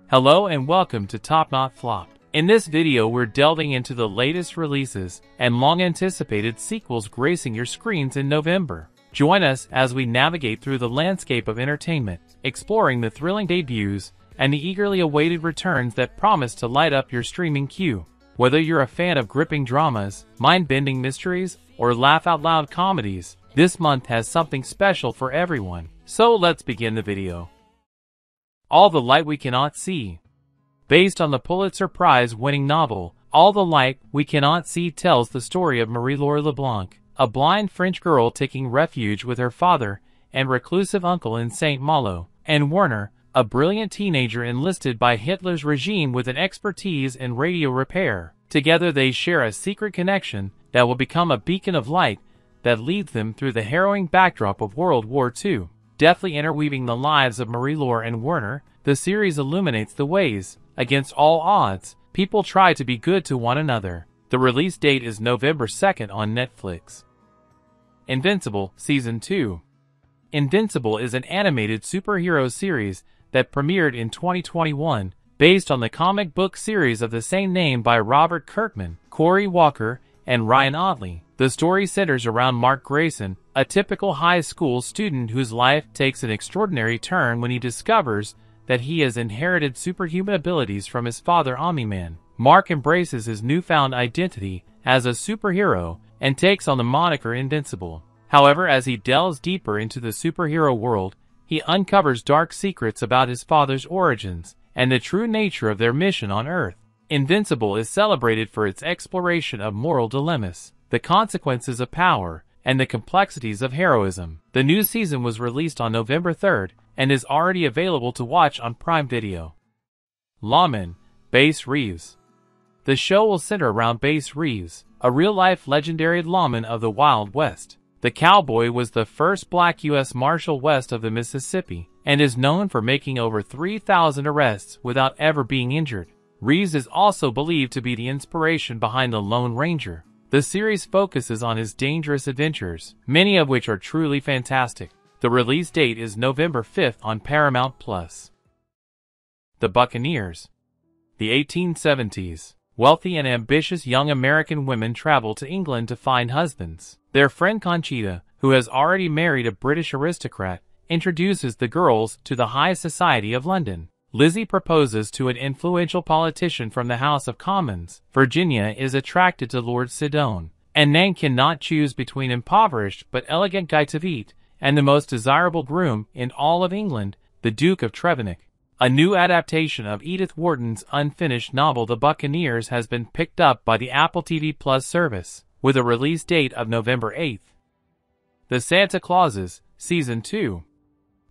Hello and welcome to Top Not Flop. In this video we're delving into the latest releases and long-anticipated sequels gracing your screens in November. Join us as we navigate through the landscape of entertainment, exploring the thrilling debuts and the eagerly awaited returns that promise to light up your streaming queue. Whether you're a fan of gripping dramas, mind-bending mysteries, or laugh-out-loud comedies, this month has something special for everyone. So let's begin the video. All the Light We Cannot See. Based on the Pulitzer Prize-winning novel, All the Light We Cannot See tells the story of Marie-Laure Leblanc, a blind French girl taking refuge with her father and reclusive uncle in St. Malo, and Werner, a brilliant teenager enlisted by Hitler's regime with an expertise in radio repair. Together they share a secret connection that will become a beacon of light that leads them through the harrowing backdrop of World War II. Deftly interweaving the lives of Marie-Laure and Werner, the series illuminates the ways, against all odds, people try to be good to one another. The release date is November 2nd on Netflix. Invincible Season 2. Invincible is an animated superhero series that premiered in 2021, based on the comic book series of the same name by Robert Kirkman, Corey Walker, and Ryan Ottley. The story centers around Mark Grayson, a typical high school student whose life takes an extraordinary turn when he discovers that he has inherited superhuman abilities from his father Omni-Man. Mark embraces his newfound identity as a superhero and takes on the moniker Invincible. However, as he delves deeper into the superhero world, he uncovers dark secrets about his father's origins and the true nature of their mission on Earth. Invincible is celebrated for its exploration of moral dilemmas, the consequences of power, and the complexities of heroism. The new season was released on November 3rd and is already available to watch on Prime Video. Lawman, Bass Reeves. The show will center around Bass Reeves, a real-life legendary lawman of the Wild West. The cowboy was the first black U.S. Marshal west of the Mississippi and is known for making over 3,000 arrests without ever being injured. Reeves is also believed to be the inspiration behind the Lone Ranger. The series focuses on his dangerous adventures, many of which are truly fantastic. The release date is November 5th on Paramount+. The Buccaneers. The 1870s. Wealthy and ambitious young American women travel to England to find husbands. Their friend Conchita, who has already married a British aristocrat, introduces the girls to the high society of London. Lizzie proposes to an influential politician from the House of Commons. Virginia is attracted to Lord Sidon, and Nan cannot choose between impoverished but elegant Guy Tavit and the most desirable groom in all of England, the Duke of Trevennick. A new adaptation of Edith Wharton's unfinished novel The Buccaneers has been picked up by the Apple TV Plus service, with a release date of November 8th. The Santa Clauses, Season 2.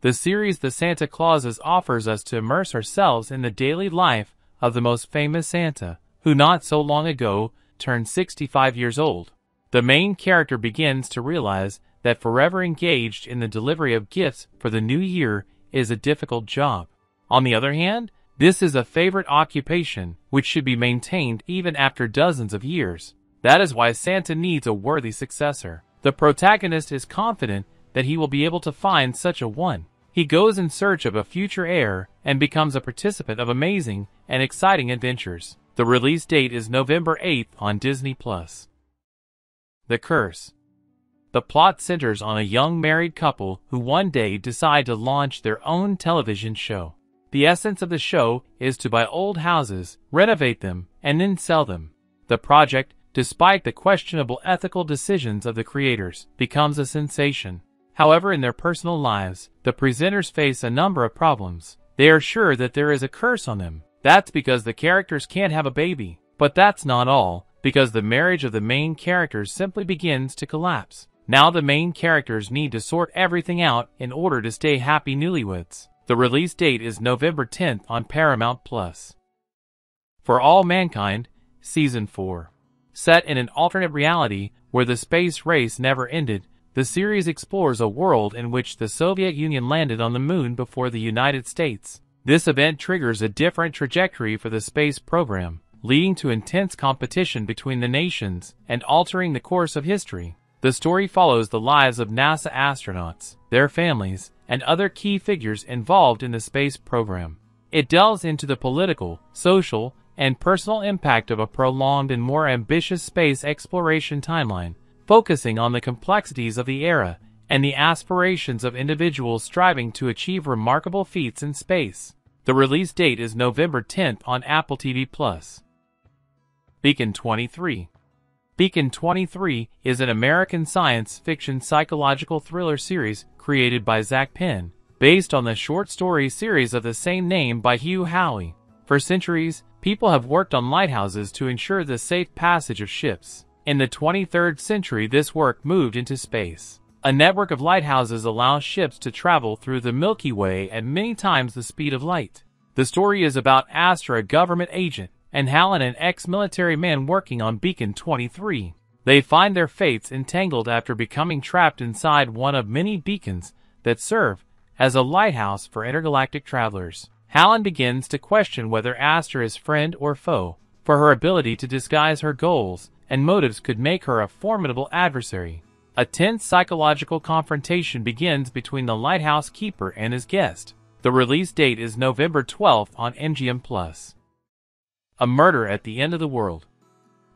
The series The Santa Clauses offers us to immerse ourselves in the daily life of the most famous Santa, who not so long ago turned 65 years old. The main character begins to realize that forever engaged in the delivery of gifts for the new year is a difficult job. On the other hand, this is a favorite occupation which should be maintained even after dozens of years. That is why Santa needs a worthy successor. The protagonist is confident that he will be able to find such a one. He goes in search of a future heir and becomes a participant of amazing and exciting adventures. The release date is November 8th on Disney+. The Curse. The plot centers on a young married couple who one day decide to launch their own television show. The essence of the show is to buy old houses, renovate them, and then sell them. The project, despite the questionable ethical decisions of the creators, becomes a sensation. However, in their personal lives, the presenters face a number of problems. They are sure that there is a curse on them. That's because the characters can't have a baby. But that's not all, because the marriage of the main characters simply begins to collapse. Now the main characters need to sort everything out in order to stay happy newlyweds. The release date is November 10th on Paramount+. For All Mankind, Season 4. Set in an alternate reality where the space race never ended, the series explores a world in which the Soviet Union landed on the moon before the United States. This event triggers a different trajectory for the space program, leading to intense competition between the nations and altering the course of history. The story follows the lives of NASA astronauts, their families, and other key figures involved in the space program. It delves into the political, social, and personal impact of a prolonged and more ambitious space exploration timeline, focusing on the complexities of the era and the aspirations of individuals striving to achieve remarkable feats in space. The release date is November 10th on Apple TV+. Beacon 23. Beacon 23 is an American science fiction psychological thriller series created by Zach Penn, based on the short story series of the same name by Hugh Howey. For centuries, people have worked on lighthouses to ensure the safe passage of ships. In the 23rd century, this work moved into space. A network of lighthouses allows ships to travel through the Milky Way at many times the speed of light. The story is about Astra, a government agent, and Hal, an ex-military man working on Beacon 23. They find their fates entangled after becoming trapped inside one of many beacons that serve as a lighthouse for intergalactic travelers. Hal begins to question whether Astra is friend or foe, for her ability to disguise her goals and motives could make her a formidable adversary. A tense psychological confrontation begins between the lighthouse keeper and his guest. The release date is November 12th on MGM+. A Murder at the End of the World.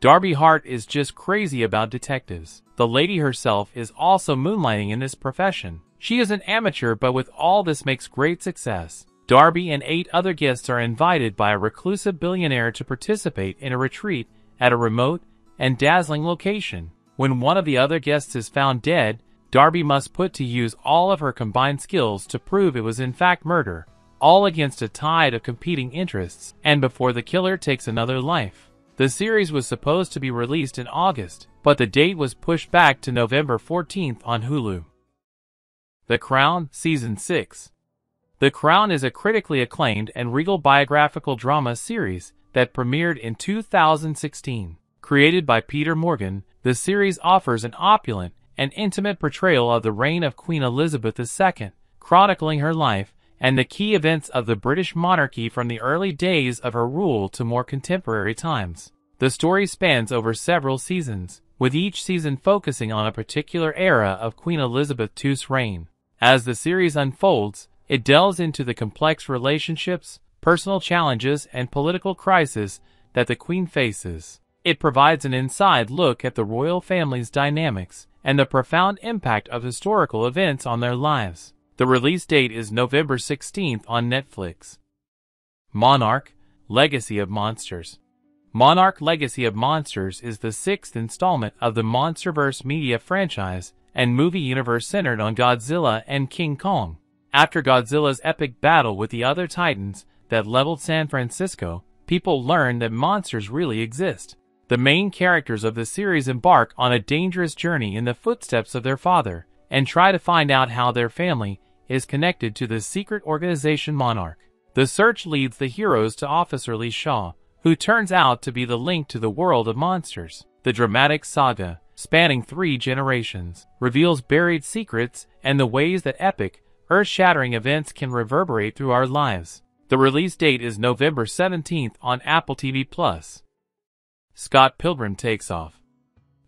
Darby Hart is just crazy about detectives. The lady herself is also moonlighting in this profession. She is an amateur, but with all this makes great success. Darby and 8 other guests are invited by a reclusive billionaire to participate in a retreat at a remote and dazzling location. When one of the other guests is found dead, Darby must put to use all of her combined skills to prove it was in fact murder, all against a tide of competing interests, and before the killer takes another life. The series was supposed to be released in August, but the date was pushed back to November 14th on Hulu. The Crown, Season 6. The Crown is a critically acclaimed and regal biographical drama series that premiered in 2016. Created by Peter Morgan, the series offers an opulent and intimate portrayal of the reign of Queen Elizabeth II, chronicling her life and the key events of the British monarchy from the early days of her rule to more contemporary times. The story spans over several seasons, with each season focusing on a particular era of Queen Elizabeth II's reign. As the series unfolds, it delves into the complex relationships, personal challenges, and political crises that the Queen faces. It provides an inside look at the royal family's dynamics and the profound impact of historical events on their lives. The release date is November 16th on Netflix. Monarch: Legacy of Monsters. Monarch: Legacy of Monsters is the 6th installment of the MonsterVerse media franchise and movie universe centered on Godzilla and King Kong. After Godzilla's epic battle with the other titans that leveled San Francisco, people learn that monsters really exist. The main characters of the series embark on a dangerous journey in the footsteps of their father and try to find out how their family is connected to the secret organization Monarch. The search leads the heroes to Officer Lee Shaw, who turns out to be the link to the world of monsters. The dramatic saga, spanning 3 generations, reveals buried secrets and the ways that epic, earth-shattering events can reverberate through our lives. The release date is November 17th on Apple TV+. Scott Pilgrim Takes Off.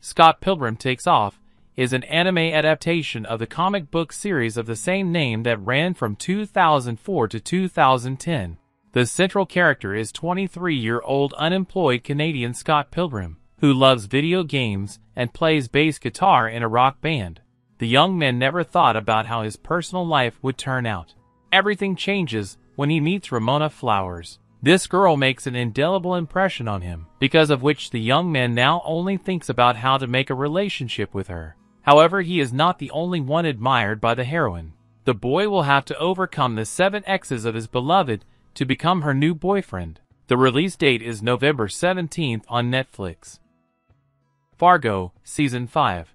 Scott Pilgrim Takes Off is an anime adaptation of the comic book series of the same name that ran from 2004 to 2010. The central character is 23-year-old unemployed Canadian Scott Pilgrim, who loves video games and plays bass guitar in a rock band. The young man never thought about how his personal life would turn out. Everything changes when he meets Ramona Flowers. This girl makes an indelible impression on him, because of which the young man now only thinks about how to make a relationship with her. However, he is not the only one admired by the heroine. The boy will have to overcome the 7 exes of his beloved to become her new boyfriend. The release date is November 17th on Netflix. Fargo, Season 5.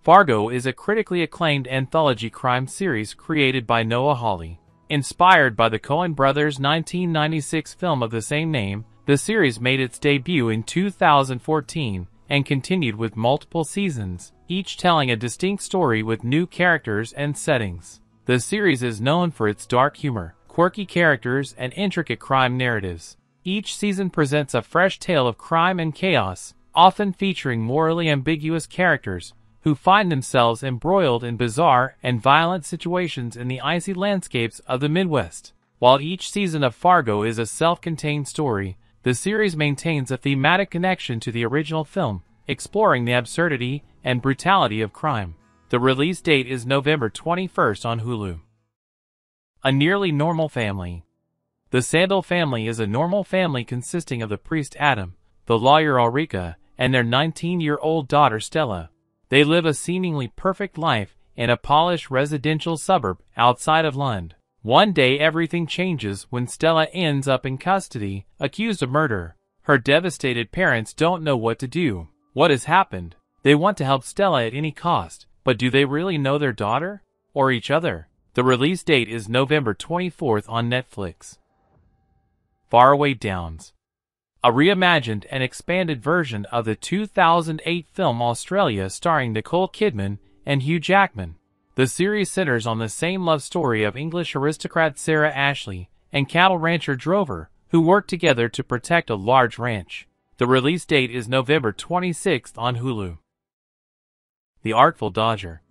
Fargo is a critically acclaimed anthology crime series created by Noah Hawley. Inspired by the Coen brothers' 1996 film of the same name, the series made its debut in 2014 and continued with multiple seasons, each telling a distinct story with new characters and settings. The series is known for its dark humor, quirky characters, and intricate crime narratives. Each season presents a fresh tale of crime and chaos, often featuring morally ambiguous characters who find themselves embroiled in bizarre and violent situations in the icy landscapes of the Midwest. While each season of Fargo is a self-contained story, the series maintains a thematic connection to the original film, exploring the absurdity and brutality of crime. The release date is November 21st on Hulu. A nearly normal family. The Sandel family is a normal family consisting of the priest Adam, the lawyer Ulrika, and their 19-year-old daughter Stella. They live a seemingly perfect life in a polished residential suburb outside of Lund. One day everything changes when Stella ends up in custody, accused of murder. Her devastated parents don't know what to do. What has happened? They want to help Stella at any cost, but do they really know their daughter? Or each other? The release date is November 24th on Netflix. Faraway Downs. A reimagined and expanded version of the 2008 film Australia starring Nicole Kidman and Hugh Jackman. The series centers on the same love story of English aristocrat Sarah Ashley and cattle rancher Drover, who work together to protect a large ranch. The release date is November 26th on Hulu. The Artful Dodger.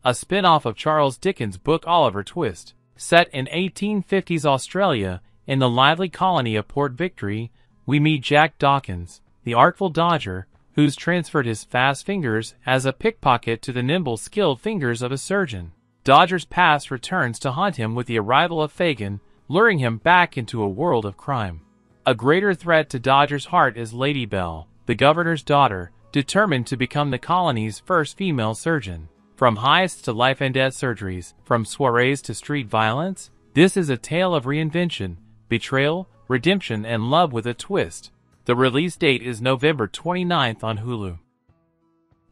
A spin-off of Charles Dickens' book Oliver Twist. Set in 1850s Australia, in the lively colony of Port Victory, we meet Jack Dawkins, the Artful Dodger, who's transferred his fast fingers as a pickpocket to the nimble, skilled fingers of a surgeon. Dodger's past returns to haunt him with the arrival of Fagin, luring him back into a world of crime. A greater threat to Dodger's heart is Lady Bell, the governor's daughter, determined to become the colony's first female surgeon. From heists to life-and-death surgeries, from soirees to street violence, this is a tale of reinvention, betrayal, redemption, and love with a twist. The release date is November 29th on Hulu.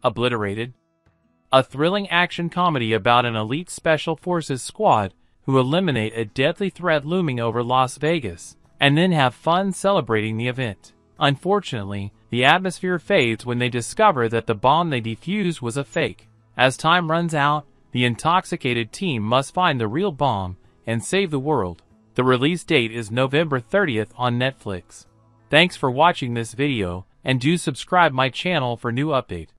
Obliterated. A thrilling action comedy about an elite special forces squad who eliminate a deadly threat looming over Las Vegas, and then have fun celebrating the event. Unfortunately, the atmosphere fades when they discover that the bomb they defused was a fake. As time runs out, the intoxicated team must find the real bomb and save the world. The release date is November 30th on Netflix. Thanks for watching this video, and do subscribe my channel for new updates.